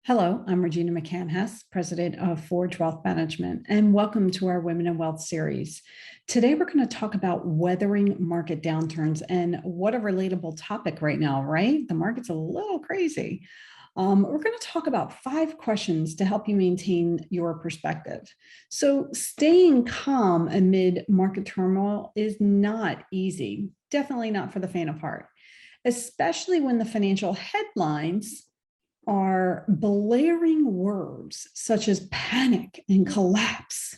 Hello, I'm Regina McCann-Hess, president of Forge Wealth Management, and welcome to our Women in Wealth series. Today, we're going to talk about weathering market downturns, and what a relatable topic right now, right? The market's a little crazy. We're going to talk about 5 questions to help you maintain your perspective. So staying calm amid market turmoil is not easy, definitely not for the faint of heart, especially when the financial headlines are blaring words such as panic and collapse.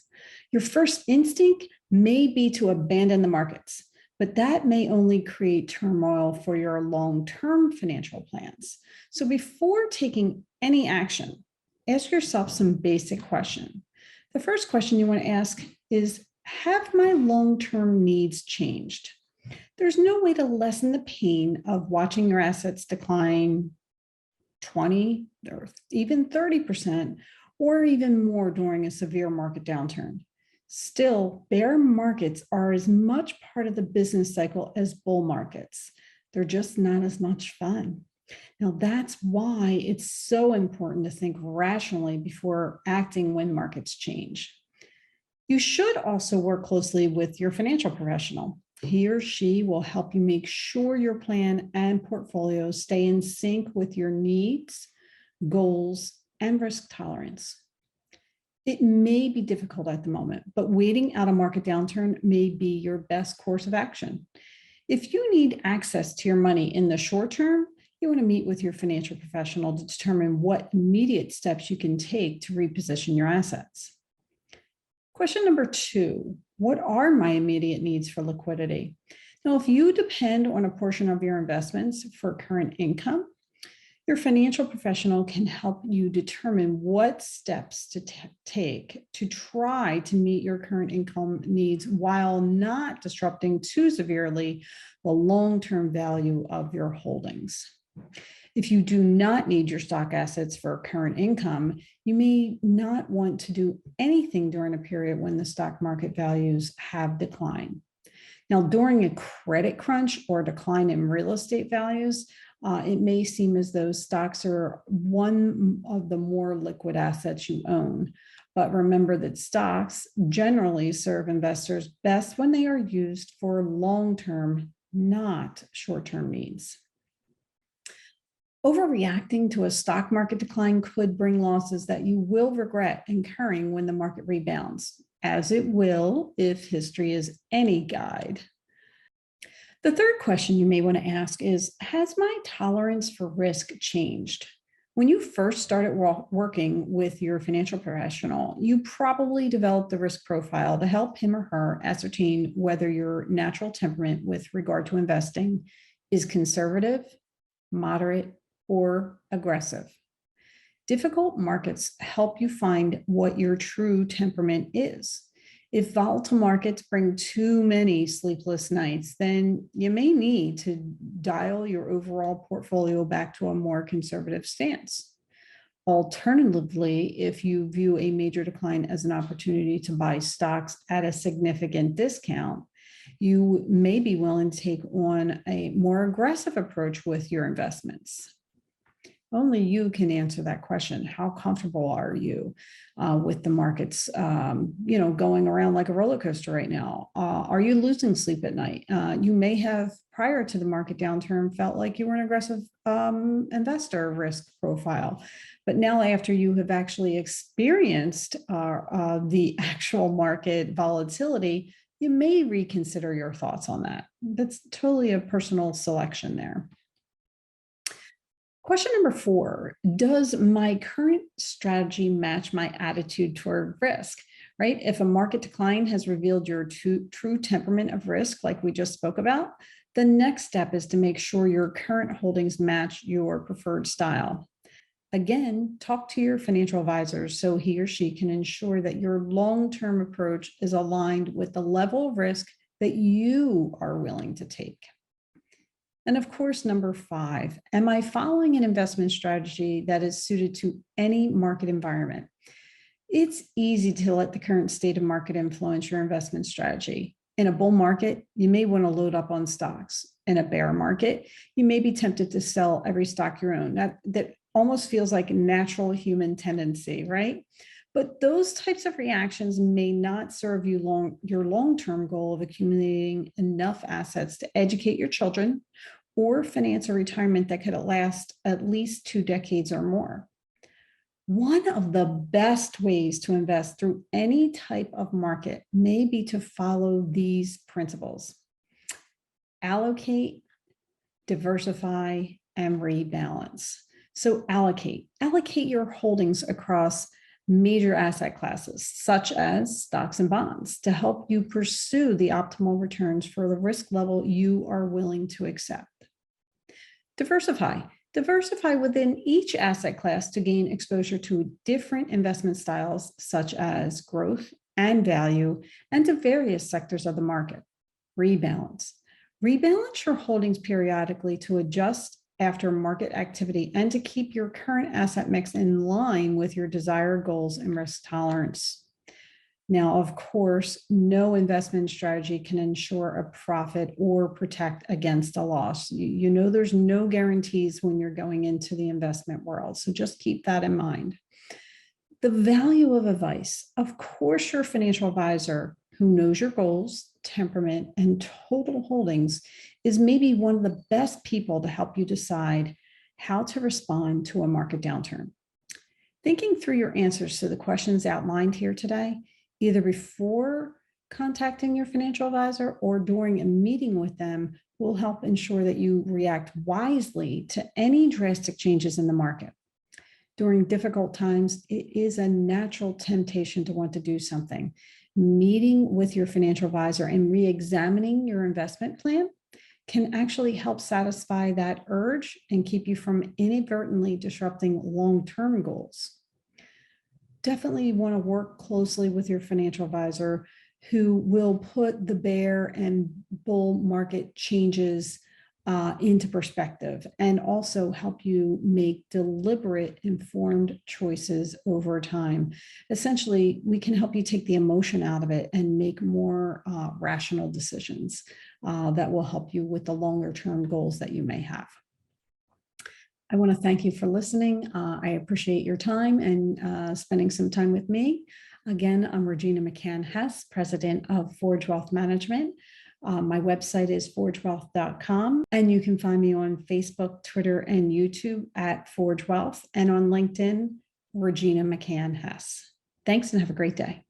Your first instinct may be to abandon the markets, but that may only create turmoil for your long-term financial plans. So before taking any action, ask yourself some basic questions. The first question you want to ask is, have my long-term needs changed? There's no way to lessen the pain of watching your assets decline 20 or even 30% or even more during a severe market downturn. Still, bear markets are as much part of the business cycle as bull markets. They're just not as much fun. Now, that's why it's so important to think rationally before acting when markets change. You should also work closely with your financial professional. He or she will help you make sure your plan and portfolio stay in sync with your needs, goals, and risk tolerance. It may be difficult at the moment, but waiting out a market downturn may be your best course of action. If you need access to your money in the short term, you want to meet with your financial professional to determine what immediate steps you can take to reposition your assets. Question number 2, what are my immediate needs for liquidity? Now, if you depend on a portion of your investments for current income, your financial professional can help you determine what steps to take to try to meet your current income needs while not disrupting too severely the long-term value of your holdings. If you do not need your stock assets for current income, you may not want to do anything during a period when the stock market values have declined. Now, during a credit crunch or decline in real estate values, it may seem as though stocks are one of the more liquid assets you own. But remember that stocks generally serve investors best when they are used for long-term, not short-term needs. Overreacting to a stock market decline could bring losses that you will regret incurring when the market rebounds, as it will if history is any guide. The third question you may want to ask is, has my tolerance for risk changed? When you first started working with your financial professional, you probably developed the risk profile to help him or her ascertain whether your natural temperament with regard to investing is conservative, moderate, or aggressive. Difficult markets help you find what your true temperament is. If volatile markets bring too many sleepless nights, then you may need to dial your overall portfolio back to a more conservative stance. Alternatively, if you view a major decline as an opportunity to buy stocks at a significant discount, you may be willing to take on a more aggressive approach with your investments. Only you can answer that question. How comfortable are you with the markets, going around like a roller coaster right now? Are you losing sleep at night? You may have, prior to the market downturn, felt like you were an aggressive investor risk profile. But now, after you have actually experienced the actual market volatility, you may reconsider your thoughts on that. That's totally a personal selection there. Question number 4, does my current strategy match my attitude toward risk, right? If a market decline has revealed your true temperament of risk, like we just spoke about, the next step is to make sure your current holdings match your preferred style. Again, talk to your financial advisor so he or she can ensure that your long-term approach is aligned with the level of risk that you are willing to take. And of course, number 5, am I following an investment strategy that is suited to any market environment? It's easy to let the current state of market influence your investment strategy. In a bull market, you may want to load up on stocks. In a bear market, you may be tempted to sell every stock you own. That almost feels like a natural human tendency, right? But those types of reactions may not serve your long-term goal of accumulating enough assets to educate your children or finance a retirement that could last at least 2 decades or more. One of the best ways to invest through any type of market may be to follow these principles: allocate, diversify, and rebalance. So allocate your holdings across major asset classes, such as stocks and bonds, to help you pursue the optimal returns for the risk level you are willing to accept. Diversify within each asset class to gain exposure to different investment styles, such as growth and value, and to various sectors of the market. Rebalance your holdings periodically to adjust after market activity and to keep your current asset mix in line with your desired goals and risk tolerance. Now, of course, no investment strategy can ensure a profit or protect against a loss. You know, there's no guarantees when you're going into the investment world, so just keep that in mind. The value of advice. Of course, your financial advisor who knows your goals, temperament, and total holdings is maybe one of the best people to help you decide how to respond to a market downturn. Thinking through your answers to the questions outlined here today, either before contacting your financial advisor or during a meeting with them, will help ensure that you react wisely to any drastic changes in the market. During difficult times, it is a natural temptation to want to do something. Meeting with your financial advisor and re-examining your investment plan can actually help satisfy that urge and keep you from inadvertently disrupting long-term goals. Definitely want to work closely with your financial advisor who will put the bear and bull market changes into perspective and also help you make deliberate, informed choices over time. Essentially, we can help you take the emotion out of it and make more rational decisions that will help you with the longer term goals that you may have. I want to thank you for listening. I appreciate your time and spending some time with me. Again, I'm Regina McCann-Hess, president of Forge Wealth Management. My website is forgewealth.com, and you can find me on Facebook, Twitter, and YouTube at Forge Wealth, and on LinkedIn, Regina McCann-Hess. Thanks and have a great day.